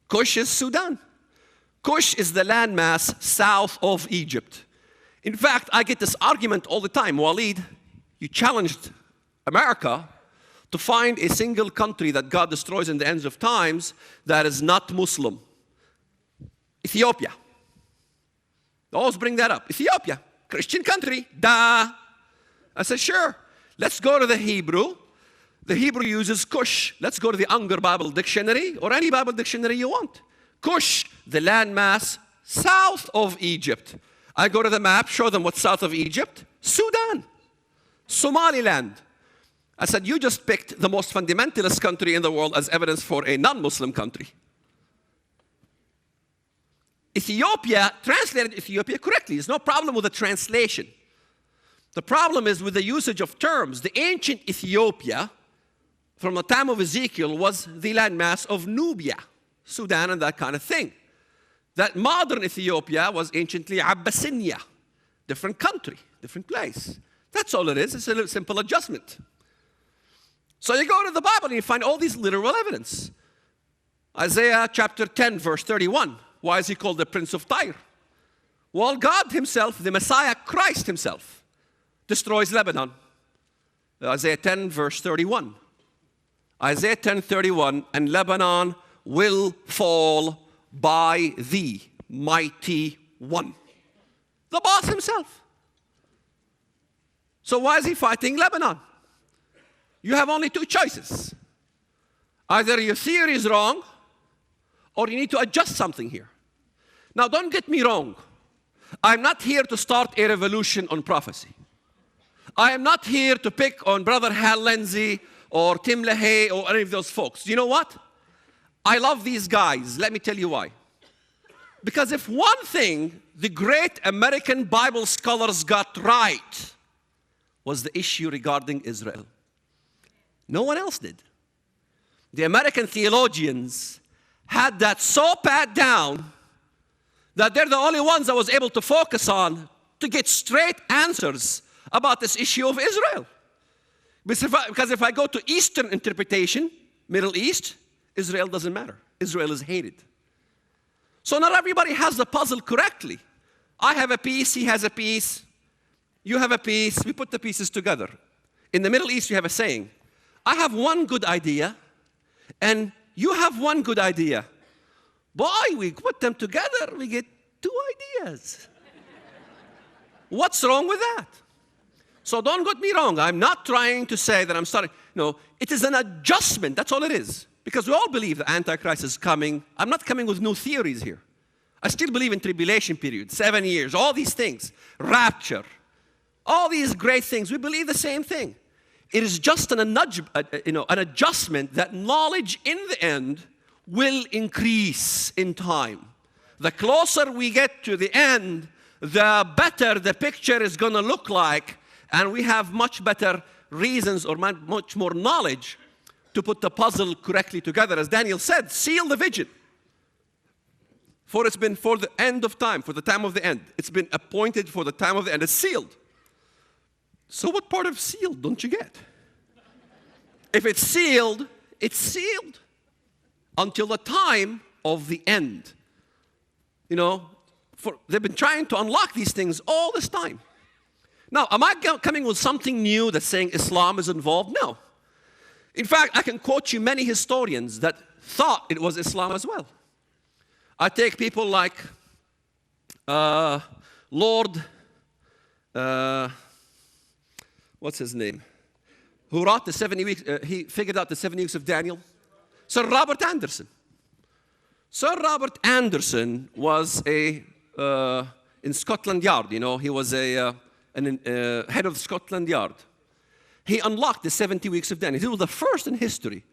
Kush is Sudan. Kush is the landmass south of Egypt. In fact, I get this argument all the time. Walid, you challenged America to find a single country that God destroys in the ends of times that is not Muslim. Ethiopia. They always bring that up. Ethiopia, Christian country, duh. I said, sure. Let's go to the Hebrew. The Hebrew uses Cush. Let's go to the Unger Bible Dictionary or any Bible dictionary you want. Cush, the landmass south of Egypt. I go to the map, show them what's south of Egypt. Sudan, Somaliland. I said, you just picked the most fundamentalist country in the world as evidence for a non-Muslim country. Ethiopia, translated Ethiopia correctly. There's no problem with the translation. The problem is with the usage of terms. The ancient Ethiopia, from the time of Ezekiel, was the landmass of Nubia, Sudan, and that kind of thing. That modern Ethiopia was anciently Abyssinia, different country, different place. That's all it is. It's a simple adjustment. So you go to the Bible and you find all these literal evidence. Isaiah chapter 10, verse 31. Why is he called the Prince of Tyre? Well, God himself, the Messiah, Christ himself, destroys Lebanon. Isaiah 10, verse 31. Isaiah 10, 31, and Lebanon will fall by the mighty one. The boss himself. So why is he fighting Lebanon? You have only two choices. Either your theory is wrong, or you need to adjust something here. Now, don't get me wrong. I'm not here to start a revolution on prophecy. I am not here to pick on Brother Hal Lindsey or Tim LaHaye or any of those folks. You know what? I love these guys. Let me tell you why. Because if one thing the great American Bible scholars got right was the issue regarding Israel. No one else did. The American theologians had that so pat down that they're the only ones I was able to focus on to get straight answers about this issue of Israel. Because if I go to Eastern interpretation, Middle East, Israel doesn't matter. Israel is hated. So not everybody has the puzzle correctly. I have a piece, he has a piece, you have a piece, we put the pieces together. In the Middle East, you have a saying, I have one good idea, and you have one good idea. Boy, we put them together, we get two ideas. What's wrong with that? So don't get me wrong. I'm not trying to say that I'm starting. No, it is an adjustment. That's all it is. Because we all believe the Antichrist is coming. I'm not coming with new theories here. I still believe in tribulation period, 7 years, all these things, rapture, all these great things. We believe the same thing. It is just an adjustment that knowledge in the end will increase in time. The closer we get to the end, the better the picture is going to look like, and we have much better reasons or much more knowledge to put the puzzle correctly together. As Daniel said, seal the vision. For it's been for the end of time, for the time of the end. It's been appointed for the time of the end. It's sealed. So what part of sealed don't you get? If it's sealed until the time of the end. You know, they've been trying to unlock these things all this time. Now, am I coming with something new that's saying Islam is involved? No. In fact, I can quote you many historians that thought it was Islam as well. I take people like Lord, what's his name? Who wrote the 70 weeks, he figured out the 70 weeks of Daniel. Sir Robert Anderson. Sir Robert Anderson was in Scotland Yard, you know, he was head of Scotland Yard. He unlocked the 70 weeks of Daniel. He was the first in history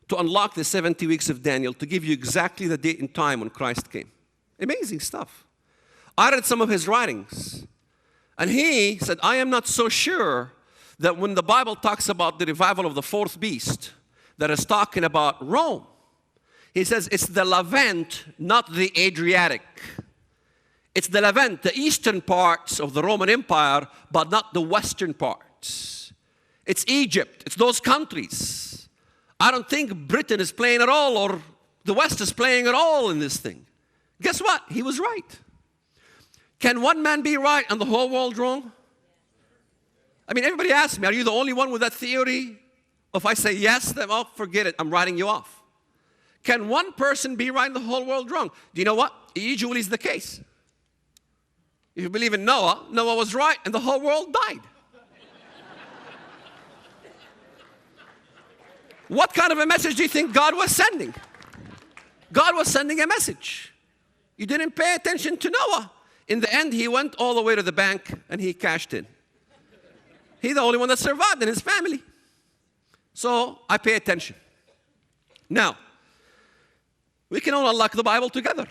to unlock the 70 weeks of Daniel to give you exactly the date and time when Christ came. Amazing stuff. I read some of his writings, and he said, I am not so sure that when the Bible talks about the revival of the fourth beast, that is talking about Rome. He says it's the Levant, not the Adriatic. It's the Levant, the eastern parts of the Roman Empire, but not the western parts. It's Egypt. It's those countries. I don't think Britain is playing at all, or The West is playing a role in this thing. Guess what? He was right. Can one man be right and the whole world wrong? I mean, everybody asks me, are you the only one with that theory? If I say yes, then, oh, forget it. I'm writing you off. Can one person be right and the whole world wrong? Do you know what? It usually is the case. If you believe in Noah, Noah was right and the whole world died. What kind of a message do you think God was sending? God was sending a message. You didn't pay attention to Noah. In the end, he went all the way to the bank and he cashed in. He's the only one that survived in his family. So I pay attention. Now, we can all unlock the Bible together.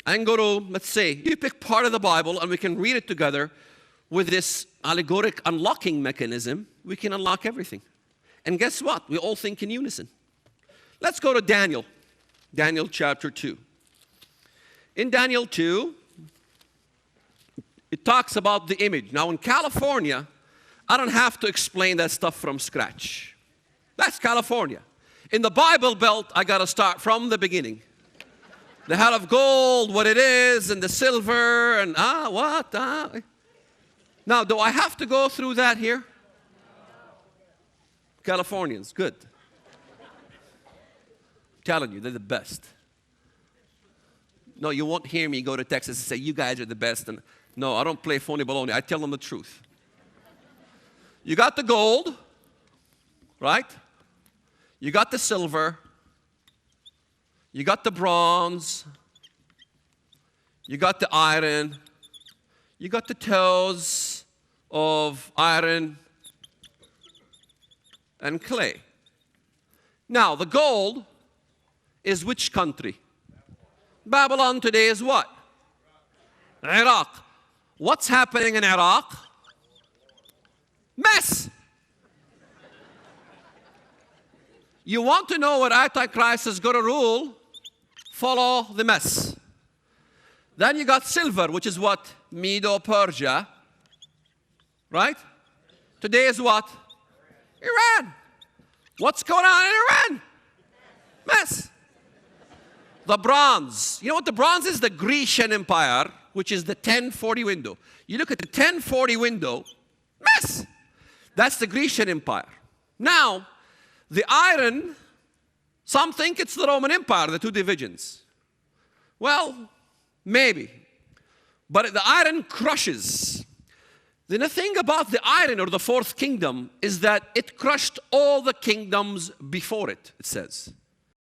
I can go to, let's say, you pick part of the Bible and we can read it together with this allegoric unlocking mechanism. We can unlock everything. And guess what? We all think in unison. Let's go to Daniel. Daniel chapter 2. In Daniel 2, it talks about the image. Now in California, I don't have to explain that stuff from scratch. That's California. In the Bible Belt, I got to start from the beginning. The head of gold, what it is, and the silver, and what? Now, do I have to go through that here? Californians, good. I'm telling you, they're the best. No, you won't hear me go to Texas and say, you guys are the best. And no, I don't play phony baloney. I tell them the truth. You got the gold, right? You got the silver. You got the bronze. You got the iron. You got the toes of iron and clay. Now, the gold is which country? Babylon today is what? Iraq. What's happening in Iraq? Mess. You want to know what Antichrist is going to rule? Follow the mess. Then you got silver, which is what? Medo-Persia. Right? Today is what? Iran. What's going on in Iran? Mess. The bronze. You know what the bronze is? The Grecian Empire, which is the 1040 window. You look at the 1040 window, mess. That's the Grecian Empire. Now, the iron, some think it's the Roman Empire, the two divisions. Well, maybe. But the iron crushes. Then the thing about the iron, or the fourth kingdom, is that it crushed all the kingdoms before it, it says.